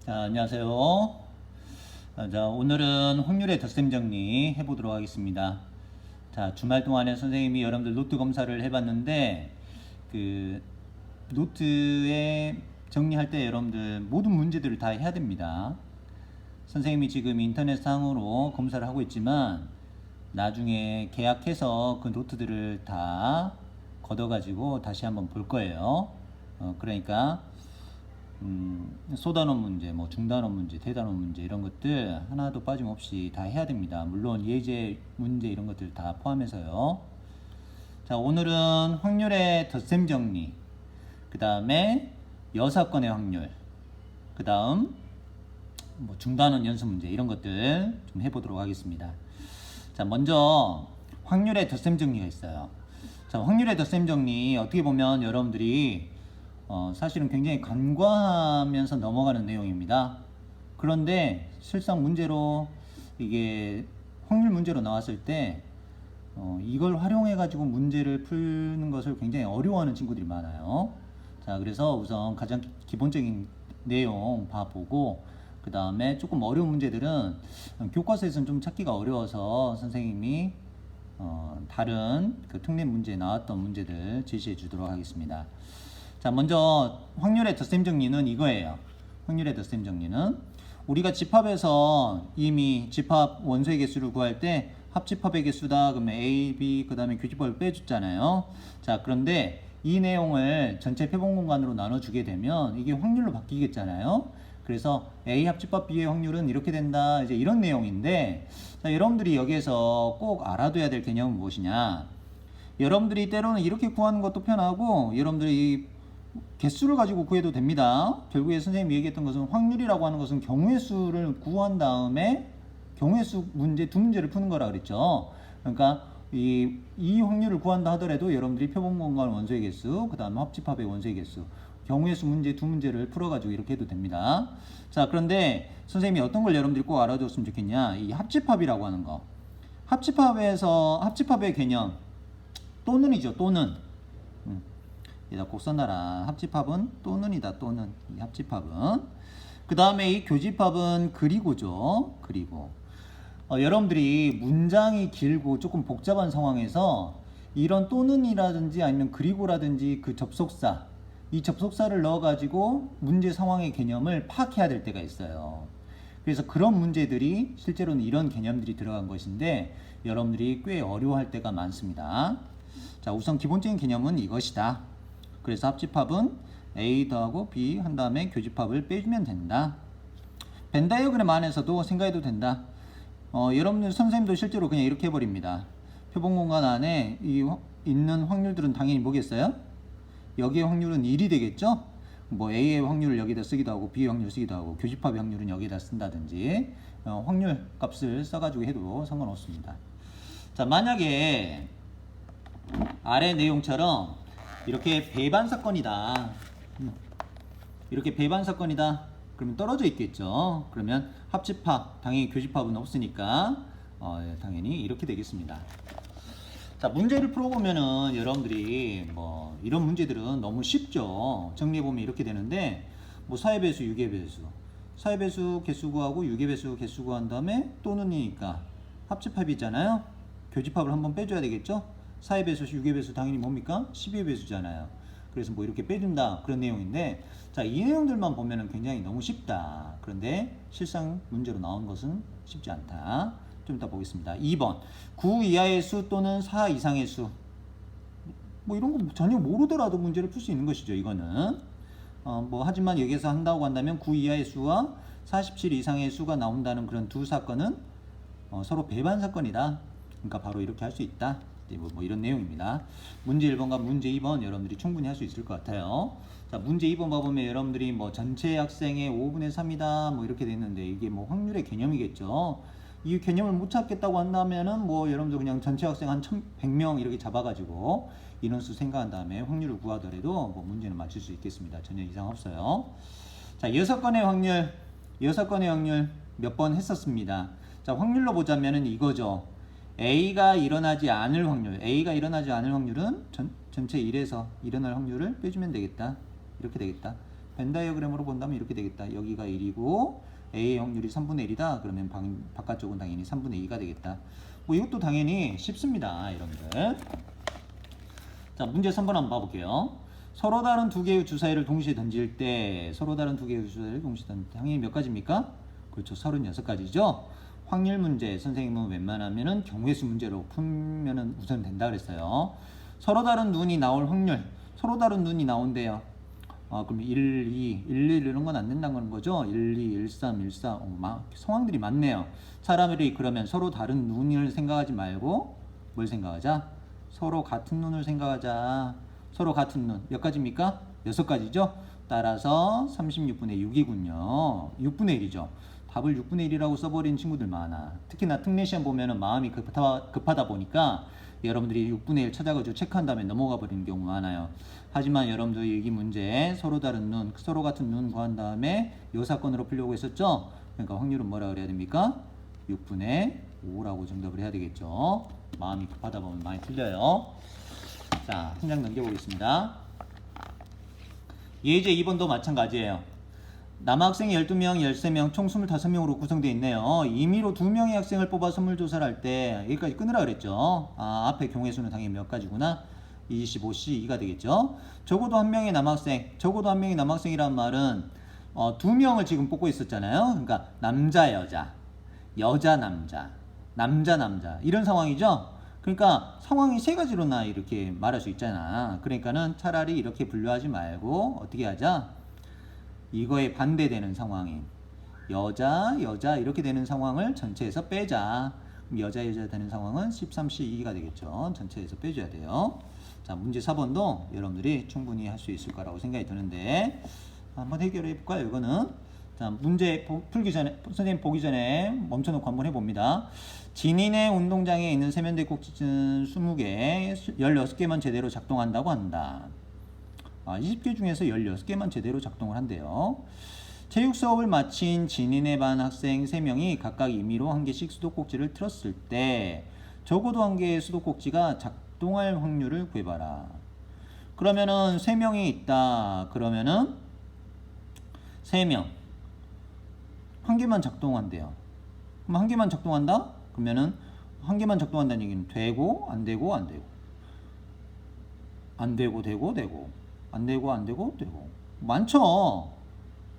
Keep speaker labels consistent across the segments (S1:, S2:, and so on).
S1: 자, 안녕하세요. 자, 오늘은 확률의 덧셈 정리 해보도록 하겠습니다. 자, 주말 동안에 선생님이 여러분들 노트 검사를 해봤는데, 그, 노트에 정리할 때 여러분들 모든 문제들을 다 해야 됩니다. 선생님이 지금 인터넷상으로 검사를 하고 있지만, 나중에 계약해서 그 노트들을 다 걷어가지고 다시 한번 볼 거예요. 그러니까, 소단원 문제, 뭐 중단원 문제, 대단원 문제 이런 것들 하나도 빠짐없이 다 해야 됩니다. 물론 예제 문제 이런 것들 다 포함해서요. 자, 오늘은 확률의 덧셈 정리, 그 다음에 여사건의 확률, 그 다음 뭐 중단원 연수 문제 이런 것들 좀 해보도록 하겠습니다. 자, 먼저 확률의 덧셈 정리가 있어요. 자, 확률의 덧셈 정리 어떻게 보면 여러분들이 사실은 굉장히 간과하면서 넘어가는 내용입니다. 그런데 실상 문제로 이게 확률 문제로 나왔을 때 이걸 활용해 가지고 문제를 푸는 것을 굉장히 어려워하는 친구들이 많아요. 자, 그래서 우선 가장 기본적인 내용 봐보고 그 다음에 조금 어려운 문제들은 교과서에서는 좀 찾기가 어려워서 선생님이 다른 그 특례 문제에 나왔던 문제들 제시해 주도록 하겠습니다. 자, 먼저 확률의 덧셈 정리는 이거예요. 확률의 덧셈 정리는 우리가 집합에서 이미 집합 원소의 개수를 구할 때 합집합의 개수다 그러면 A, B 그 다음에 교집합을 빼줬잖아요. 자, 그런데 이 내용을 전체 표본 공간으로 나눠주게 되면 이게 확률로 바뀌겠잖아요. 그래서 A 합집합 B의 확률은 이렇게 된다, 이제 이런 내용인데, 자, 여러분들이 여기에서 꼭 알아둬야 될 개념은 무엇이냐? 여러분들이 때로는 이렇게 구하는 것도 편하고 여러분들이 개수를 가지고 구해도 됩니다. 결국에 선생님이 얘기했던 것은 확률이라고 하는 것은 경우의 수를 구한 다음에 경우의 수 문제 두 문제를 푸는 거라 그랬죠. 그러니까 이 확률을 구한다 하더라도 여러분들이 표본 공간 원소의 개수, 그 다음에 합집합의 원소의 개수, 경우의 수 문제 두 문제를 풀어가지고 이렇게 해도 됩니다. 자, 그런데 선생님이 어떤 걸 여러분들이 꼭 알아줬으면 좋겠냐? 이 합집합이라고 하는 거. 합집합에서 합집합의 개념 또는이죠. 또는. 여기다 꼭 써놔라. 합집합은 또는이다. 또는. 이 합집합은. 그 다음에 이 교집합은 그리고죠. 그리고. 여러분들이 문장이 길고 조금 복잡한 상황에서 이런 또는이라든지 아니면 그리고라든지 그 접속사, 이 접속사를 넣어가지고 문제 상황의 개념을 파악해야 될 때가 있어요. 그래서 그런 문제들이 실제로는 이런 개념들이 들어간 것인데 여러분들이 꽤 어려워할 때가 많습니다. 자, 우선 기본적인 개념은 이것이다. 그래서 합집합은 A 더하고 B 한 다음에 교집합을 빼주면 된다. 벤 다이어그램 안에서도 생각해도 된다. 여러분들 선생님도 실제로 그냥 이렇게 해버립니다. 표본 공간 안에 있는 확률들은 당연히 뭐겠어요? 여기의 확률은 1이 되겠죠? 뭐 A의 확률을 여기다 쓰기도 하고 B의 확률을 쓰기도 하고 교집합의 확률은 여기다 쓴다든지 확률 값을 써가지고 해도 상관없습니다. 자, 만약에 아래 내용처럼 이렇게 배반 사건이다. 이렇게 배반 사건이다. 그러면 떨어져 있겠죠. 그러면 합집합, 당연히 교집합은 없으니까 당연히 이렇게 되겠습니다. 자, 문제를 풀어보면은 여러분들이 뭐 이런 문제들은 너무 쉽죠. 정리해보면 이렇게 되는데 뭐 4의 배수, 6의 배수, 4의 배수 개수 구하고 6의 배수 개수 구한 다음에 또는이니까 합집합이잖아요. 교집합을 한번 빼줘야 되겠죠. 4의 배수, 6의 배수 당연히 뭡니까? 12의 배수잖아요. 그래서 뭐 이렇게 빼준다 그런 내용인데, 자, 이 내용들만 보면은 굉장히 너무 쉽다. 그런데 실상 문제로 나온 것은 쉽지 않다. 좀 이따 보겠습니다. 2번 9 이하의 수 또는 4 이상의 수, 뭐 이런 거 전혀 모르더라도 문제를 풀 수 있는 것이죠. 이거는 뭐 하지만 여기서 한다고 한다면 9 이하의 수와 47 이상의 수가 나온다는 그런 두 사건은 서로 배반 사건이다. 그러니까 바로 이렇게 할 수 있다. 뭐 이런 내용입니다. 문제 1번과 문제 2번 여러분들이 충분히 할 수 있을 것 같아요. 자, 문제 2번 봐보면 여러분들이 뭐 전체 학생의 5분의 3이다 뭐 이렇게 돼 있는데 이게 뭐 확률의 개념이겠죠. 이 개념을 못 찾겠다고 한다면은 뭐 여러분들 그냥 전체 학생 한 100명 이렇게 잡아가지고 인원수 생각한 다음에 확률을 구하더라도 뭐 문제는 맞출 수 있겠습니다. 전혀 이상 없어요. 자, 6건의 확률 몇 번 했었습니다. 자, 확률로 보자면은 이거죠. A가 일어나지 않을 확률, A가 일어나지 않을 확률은 전체 1에서 일어날 확률을 빼주면 되겠다. 이렇게 되겠다. 벤 다이어그램으로 본다면 이렇게 되겠다. 여기가 1이고 A의 확률이 3분의 1이다. 그러면 바깥쪽은 당연히 3분의 2가 되겠다. 뭐 이것도 당연히 쉽습니다. 여러분들. 자, 문제 3번 한번 봐볼게요. 서로 다른 두 개의 주사위를 동시에 던질 때 서로 다른 두 개의 주사위를 동시에 던질 때 당연히 몇 가지입니까? 그렇죠. 36가지죠. 확률 문제 선생님은 웬만하면은 경우의 수 문제로 풀면은 우선 된다 그랬어요. 서로 다른 눈이 나올 확률. 서로 다른 눈이 나온대요. 그럼 1, 2, 1, 1 이런 건 안 된다는 거죠. 1, 2, 1, 3, 1, 4. 상황들이 많네요. 사람들이 그러면 서로 다른 눈을 생각하지 말고 뭘 생각하자? 서로 같은 눈을 생각하자. 서로 같은 눈. 몇 가지입니까? 6가지죠. 따라서 36분의 6이군요. 6분의 1이죠. 답을 6분의 1이라고 써버린 친구들 많아. 특히나 특례 시험 보면은 마음이 급하다 보니까 여러분들이 6분의 1 찾아가지고 체크한 다음에 넘어가 버리는 경우 많아요. 하지만 여러분들 이 문제 서로 다른 눈, 서로 같은 눈 구한 다음에 요 사건으로 풀려고 했었죠. 그러니까 확률은 뭐라 그래야 됩니까? 6분의 5라고 정답을 해야 되겠죠. 마음이 급하다 보면 많이 틀려요. 자, 한 장 넘겨보겠습니다. 예제 2번도 마찬가지예요. 남학생 12명, 13명, 총 25명으로 구성되어 있네요. 임의로 2명의 학생을 뽑아 선물 조사를 할 때 여기까지 끊으라 그랬죠. 앞에 경우의 수는 당연히 몇 가지구나. 25C2가 되겠죠. 적어도 한 명의 남학생이란 말은 2명을 지금 뽑고 있었잖아요. 그러니까 남자, 여자, 여자, 남자, 남자, 남자 이런 상황이죠. 그러니까 상황이 세 가지로나 이렇게 말할 수 있잖아. 그러니까는 차라리 이렇게 분류하지 말고 어떻게 하자? 이거에 반대되는 상황인 여자, 여자 이렇게 되는 상황을 전체에서 빼자. 그럼 여자, 여자 되는 상황은 13C2가 되겠죠. 전체에서 빼줘야 돼요. 자, 문제 4번도 여러분들이 충분히 할 수 있을 거라고 생각이 드는데 한번 해결해 볼까요? 이거는 자, 문제 풀기 전에 선생님 보기 전에 멈춰놓고 한번 해봅니다. 진인의 운동장에 있는 세면대 꼭지는 20개, 16개만 제대로 작동한다고 한다. 20개 중에서 16개만 제대로 작동을 한대요. 체육 수업을 마친 진인의 반 학생 3명이 각각 임의로 한 개씩 수도꼭지를 틀었을 때 적어도 한 개의 수도꼭지가 작동할 확률을 구해봐라. 그러면은 3명이 있다. 그러면은 3명 한 개만 작동한대요. 그럼 한 개만 작동한다? 그러면은 한 개만 작동한다는 얘기는 되고 안 되고 안 되고 안 되고 되고 되고 안 되고 안 되고 되고 많죠.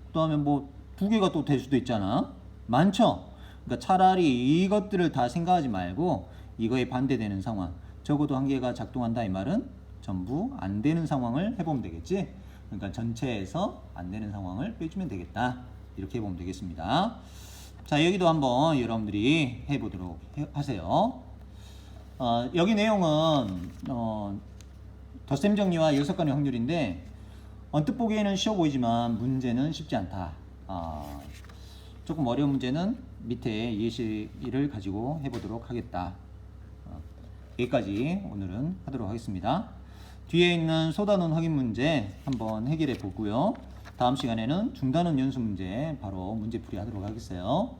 S1: 그 다음에 뭐 2개가 또 될 수도 있잖아. 많죠. 그러니까 차라리 이것들을 다 생각하지 말고 이거에 반대되는 상황, 적어도 한 개가 작동한다 이 말은 전부 안 되는 상황을 해보면 되겠지. 그러니까 전체에서 안 되는 상황을 빼주면 되겠다. 이렇게 해보면 되겠습니다. 자, 여기도 한번 여러분들이 해보도록 하세요. 여기 내용은 덧셈 정리와 역석간의 확률인데 언뜻 보기에는 쉬워 보이지만 문제는 쉽지 않다. 조금 어려운 문제는 밑에 예시를 가지고 해보도록 하겠다. 여기까지 오늘은 하도록 하겠습니다. 뒤에 있는 소단원 확인 문제 한번 해결해 보고요. 다음 시간에는 중단원 연수 문제 바로 문제풀이 하도록 하겠어요.